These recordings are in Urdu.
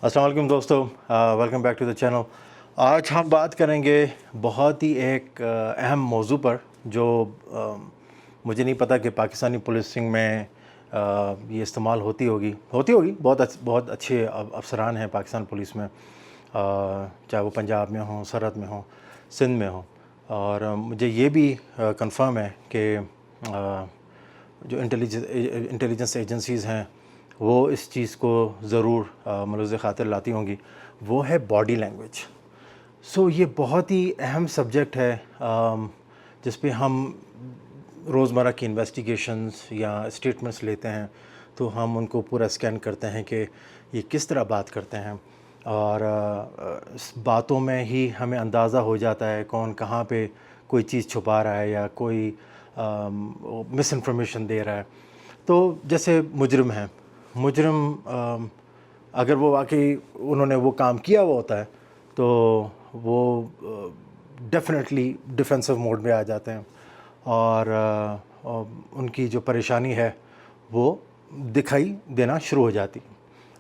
السلام علیکم دوستو، welcome back to the channel. آج ہم بات کریں گے بہت ہی ایک اہم موضوع پر جو مجھے نہیں پتہ کہ پاکستانی پولیسنگ میں یہ استعمال ہوتی ہوگی بہت اچھے افسران ہیں پاکستان پولیس میں، چاہے وہ پنجاب میں ہوں، سرحد میں ہوں، سندھ میں ہوں، اور مجھے یہ بھی کنفرم ہے کہ جو انٹیلیجنس ایجنسیز ہیں وہ اس چیز کو ضرور ملحوظ خاطر لاتی ہوں گی، وہ ہے باڈی لینگویج۔ سو یہ بہت ہی اہم سبجیکٹ ہے جس پہ ہم روزمرہ کی انویسٹیگیشنز یا اسٹیٹمنٹس لیتے ہیں تو ہم ان کو پورا اسکین کرتے ہیں کہ یہ کس طرح بات کرتے ہیں، اور اس باتوں میں ہی ہمیں اندازہ ہو جاتا ہے کون کہاں پہ کوئی چیز چھپا رہا ہے یا کوئی مس انفارمیشن دے رہا ہے۔ تو جیسے مجرم اگر وہ واقعی انہوں نے وہ کام کیا ہوا ہوتا ہے تو وہ ڈیفینیٹلی ڈیفینسو موڈ میں آ جاتے ہیں، اور ان کی جو پریشانی ہے وہ دکھائی دینا شروع ہو جاتی۔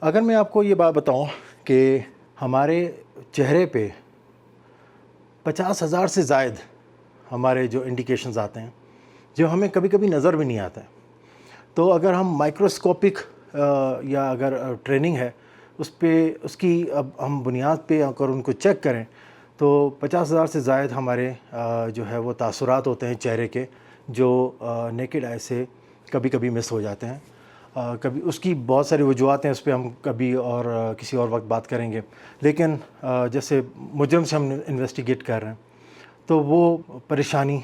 اگر میں آپ کو یہ بات بتاؤں کہ ہمارے چہرے پہ 50,000 سے زائد ہمارے جو انڈیکیشنز آتے ہیں جو ہمیں کبھی کبھی نظر بھی نہیں آتا ہے، تو اگر ہم مائکروسکوپک یا اگر ٹریننگ ہے اس کی اب ہم بنیاد پہ اگر ان کو چیک کریں تو 50,000 سے زائد ہمارے جو ہے وہ تاثرات ہوتے ہیں چہرے کے، جو نیکڈ آئی سے کبھی کبھی مس ہو جاتے ہیں۔ کبھی اس کی بہت ساری وجوہات ہیں، اس پہ ہم کبھی اور کسی اور وقت بات کریں گے، لیکن جیسے مجرم سے ہم انویسٹیگیٹ کر رہے ہیں تو وہ پریشانی،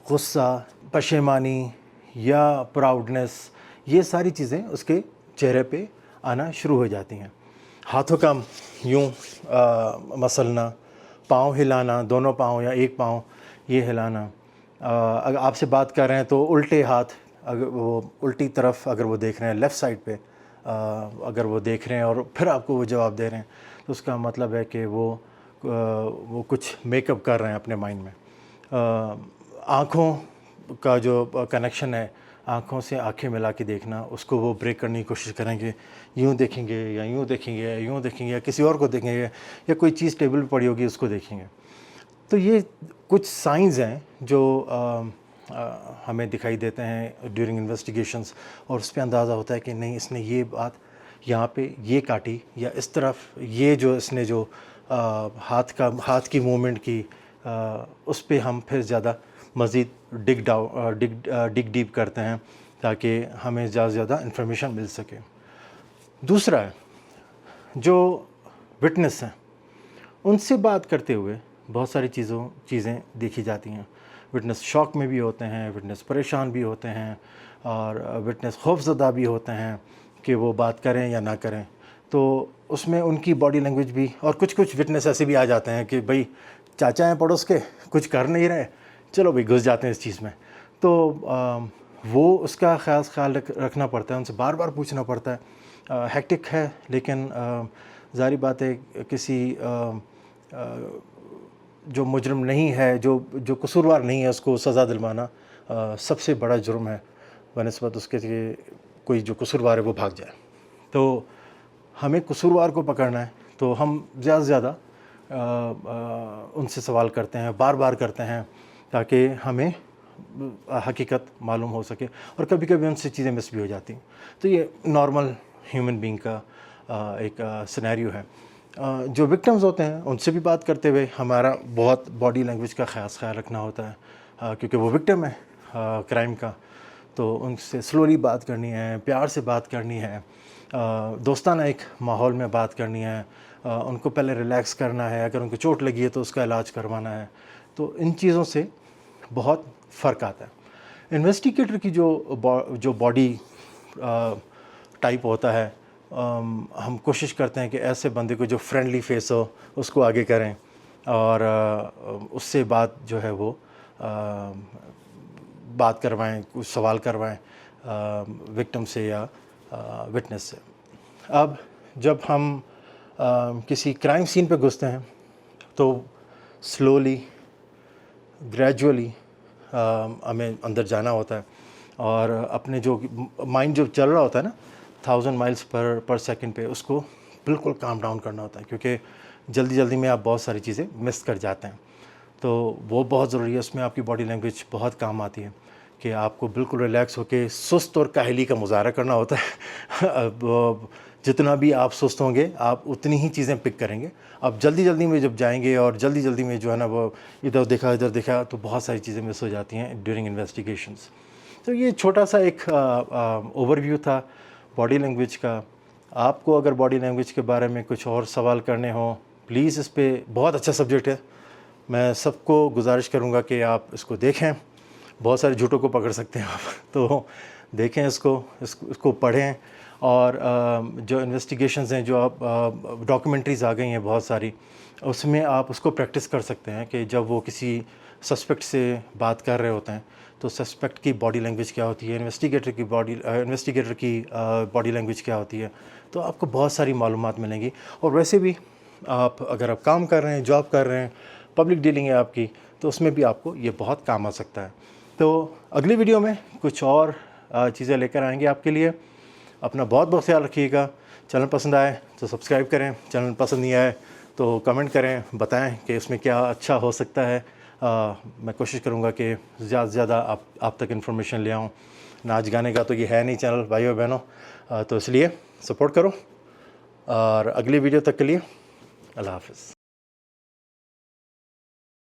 غصہ، پشیمانی یا پراؤڈنس، یہ ساری چیزیں اس کے چہرے پہ آنا شروع ہو جاتی ہیں۔ ہاتھوں کا یوں مسلنا، پاؤں ہلانا، دونوں پاؤں یا ایک پاؤں یہ ہلانا، اگر آپ سے بات کر رہے ہیں تو الٹے ہاتھ، اگر وہ الٹی طرف اگر وہ دیکھ رہے ہیں لیفٹ سائڈ پہ اگر وہ دیکھ رہے ہیں اور پھر آپ کو وہ جواب دے رہے ہیں تو اس کا مطلب ہے کہ وہ کچھ میک اپ کر رہے ہیں اپنے مائنڈ میں۔ آنکھوں کا جو کنیکشن ہے، آنکھوں سے آنکھیں ملا کے دیکھنا، اس کو وہ بریک کرنے کی کوشش کریں گے، یوں دیکھیں گے یا یوں دیکھیں گے یا یوں دیکھیں گے یا کسی اور کو دیکھیں گے یا کوئی چیز ٹیبل پہ پڑی ہوگی اس کو دیکھیں گے۔ تو یہ کچھ سائنز ہیں جو ہمیں دکھائی دیتے ہیں ڈیورنگ انویسٹیگیشنز، اور اس پہ اندازہ ہوتا ہے کہ نہیں اس نے یہ بات یہاں پہ یہ کاٹی، یا اس طرف یہ جو اس نے جو ہاتھ کی موومنٹ کی، اس پہ ہم پھر زیادہ مزید ڈگ ڈیپ کرتے ہیں تاکہ ہمیں زیادہ سے زیادہ انفارمیشن مل سکے۔ دوسرا ہے جو وٹنس ہیں، ان سے بات کرتے ہوئے بہت ساری چیزیں دیکھی جاتی ہیں۔ وٹنس شوق میں بھی ہوتے ہیں، وٹنس پریشان بھی ہوتے ہیں، اور وٹنس خوف زدہ بھی ہوتے ہیں کہ وہ بات کریں یا نہ کریں، تو اس میں ان کی باڈی لینگویج بھی، اور کچھ وٹنس ایسے بھی آ جاتے ہیں کہ بھائی چاچا ہیں پڑوس کے، کچھ کر نہیں رہے، چلو بھائی گھس جاتے ہیں اس چیز میں، تو وہ اس کا خیال رکھنا پڑتا ہے، ان سے بار بار پوچھنا پڑتا ہے۔ ہیکٹک ہے، لیکن ظاہری بات ہے کسی جو مجرم نہیں ہے، جو قصوروار نہیں ہے، اس کو سزا دلوانا سب سے بڑا جرم ہے بنسبت اس کے کہ کوئی جو قصوروار ہے وہ بھاگ جائے۔ تو ہمیں قصوروار کو پکڑنا ہے تو ہم زیادہ سے زیادہ ان سے سوال کرتے ہیں، بار بار کرتے ہیں، تاکہ ہمیں حقیقت معلوم ہو سکے، اور کبھی کبھی ان سے چیزیں مس بھی ہو جاتی ہیں۔ تو یہ نارمل ہیومن بینگ کا ایک سینیریو ہے۔ جو وکٹمز ہوتے ہیں ان سے بھی بات کرتے ہوئے ہمارا بہت باڈی لینگویج کا خیال رکھنا ہوتا ہے، کیونکہ وہ وکٹم ہے کرائم کا، تو ان سے سلولی بات کرنی ہے، پیار سے بات کرنی ہے، دوستانہ ایک ماحول میں بات کرنی ہے، ان کو پہلے ریلیکس کرنا ہے، اگر ان کو چوٹ لگی ہے تو اس کا علاج کروانا ہے۔ تو ان چیزوں سے بہت فرق آتا ہے۔ انویسٹیگیٹر کی جو باڈی ٹائپ ہوتا ہے، ہم کوشش کرتے ہیں کہ ایسے بندے کو جو فرینڈلی فیس ہو اس کو آگے کریں، اور اس سے بات جو ہے وہ بات کروائیں، کچھ سوال کروائیں وکٹم سے یا وٹنس سے۔ اب جب ہم کسی کرائم سین پہ گھستے ہیں تو سلولی، گریجولی ہمیں اندر جانا ہوتا ہے، اور اپنے جو مائنڈ جو چل رہا ہوتا ہے نا 1000 مائلز پر سیکنڈ پہ، اس کو بالکل کام ڈاؤن کرنا ہوتا ہے، کیونکہ جلدی جلدی میں آپ بہت ساری چیزیں مس کر جاتے ہیں. تو وہ بہت ضروری ہے، اس میں آپ کی باڈی لینگویج بہت کام آتی ہے کہ آپ کو بالکل ریلیکس ہو کے سست اور کاہلی کا مظاہرہ کرنا ہوتا ہے. اب جتنا بھی آپ سست ہوں گے آپ اتنی ہی چیزیں پک کریں گے. آپ جلدی جلدی میں جب جائیں گے اور جلدی جلدی میں جو ہے نا وہ ادھر دیکھا تو بہت ساری چیزیں مس ہو جاتی ہیں ڈیورنگ انویسٹیگیشنس. تو یہ چھوٹا سا ایک اوور ویو تھا باڈی لینگویج کا. آپ کو اگر باڈی لینگویج کے بارے میں کچھ اور سوال کرنے ہوں پلیز، اس پہ بہت اچھا سبجیکٹ ہے. میں سب کو گزارش کروں گا کہ آپ اس کو دیکھیں. بہت سارے جھوٹوں کو پکڑ سکتے ہیں آپ، تو دیکھیں اس کو پڑھیں. اور جو انویسٹیگیشنز ہیں، جو آپ ڈاکیومنٹریز آ گئی ہیں بہت ساری، اس میں آپ اس کو پریکٹس کر سکتے ہیں کہ جب وہ کسی سسپیکٹ سے بات کر رہے ہوتے ہیں تو سسپیکٹ کی باڈی لینگویج کیا ہوتی ہے، انویسٹیگیٹر کی باڈی لینگویج کیا ہوتی ہے. تو آپ کو بہت ساری معلومات ملیں گی. اور ویسے بھی اگر آپ کام کر رہے ہیں، جاب کر رہے ہیں، پبلک ڈیلنگ ہے آپ کی، تو اس میں بھی آپ کو یہ بہت کام آ سکتا ہے. تو اگلی ویڈیو میں کچھ اور چیزیں لے کر آئیں گے آپ کے لیے. اپنا بہت بہت خیال رکھیے گا. چینل پسند آئے تو سبسکرائب کریں، چینل پسند نہیں آئے تو کمنٹ کریں، بتائیں کہ اس میں کیا اچھا ہو سکتا ہے. میں کوشش کروں گا کہ زیادہ سے زیادہ آپ تک انفارمیشن لے آؤں. ناچ گانے کا تو یہ ہے نہیں چینل بھائیو بہنوں، تو اس لیے سپورٹ کرو. اور اگلی ویڈیو تک کے لیے اللہ حافظ.